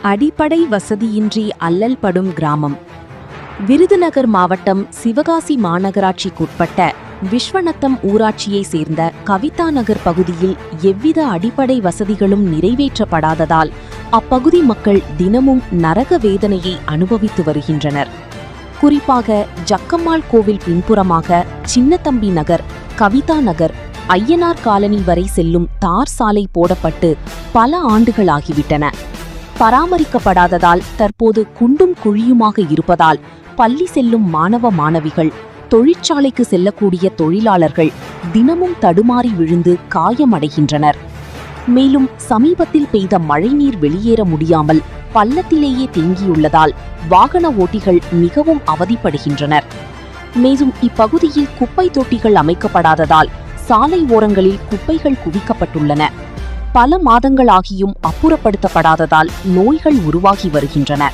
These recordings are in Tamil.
அடிப்படை வசதியின்றி அல்லல் படும் கிராமம். விருதுநகர் மாவட்டம் சிவகாசி மாநகராட்சிக்குட்பட்ட விஸ்வநத்தம் ஊராட்சியை சேர்ந்த கவிதா நகர் பகுதியில் எவ்வித அடிப்படை வசதிகளும் நிறைவேற்றப்படாததால் அப்பகுதி மக்கள் தினமும் நரக வேதனையை அனுபவித்து வருகின்றனர். குறிப்பாக ஜக்கம்மாள் கோவில் பின்புறமாக சின்னத்தம்பி நகர், கவிதா நகர், ஐயனார் காலனி வரை செல்லும் தார் சாலை போடப்பட்டு பல ஆண்டுகளாகிவிட்டன. பராமரிக்கப்படாததால் தற்போது குண்டும் குழியுமாக இருப்பதால் பள்ளி செல்லும் மாணவ மாணவிகள், தொழிற்சாலைக்கு செல்லக்கூடிய தொழிலாளர்கள் தினமும் தடுமாறி விழுந்து காயமடைகின்றனர். மேலும் சமீபத்தில் பெய்த மழைநீர் வெளியேற முடியாமல் பள்ளத்திலேயே தேங்கியுள்ளதால் வாகன ஓட்டிகள் மிகவும் அவதிப்படுகின்றனர். மேலும் இப்பகுதியில் குப்பை தொட்டிகள் அமைக்கப்படாததால் சாலை ஓரங்களில் குப்பைகள் குவிக்கப்பட்டுள்ளன. பல மாதங்களாகியும் அப்புறப்படுத்தப்படாததால் நோய்கள் உருவாகி வருகின்றன.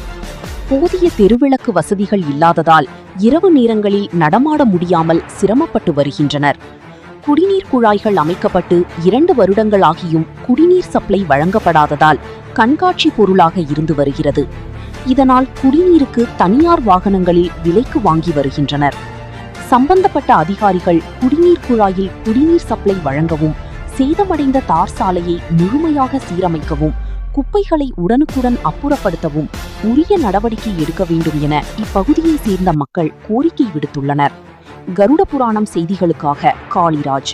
போதிய தெருவிளக்கு வசதிகள் இல்லாததால் இரவு நேரங்களில் நடமாட முடியாமல் சிரமப்பட்டு வருகின்றனர். குடிநீர் குழாய்கள் அமைக்கப்பட்டு 2 வருடங்களாகியும் குடிநீர் சப்ளை வழங்கப்படாததால் கண்காட்சி பொருளாக இருந்து வருகிறது. இதனால் குடிநீருக்கு தனியார் வாகனங்களில் விலைக்கு வாங்கி வருகின்றனர். சம்பந்தப்பட்ட அதிகாரிகள் குடிநீர் குழாயில் குடிநீர் சப்ளை வழங்கவும், சேதமடைந்த தார் சாலையை முழுமையாக சீரமைக்கவும், குப்பைகளை உடனுக்குடன் அப்புறப்படுத்தவும் உரிய நடவடிக்கை எடுக்க வேண்டும் என இப்பகுதியை சேர்ந்த மக்கள் கோரிக்கை விடுத்துள்ளனர். கருட புராணம் செய்திகளுக்காக காளிராஜ்.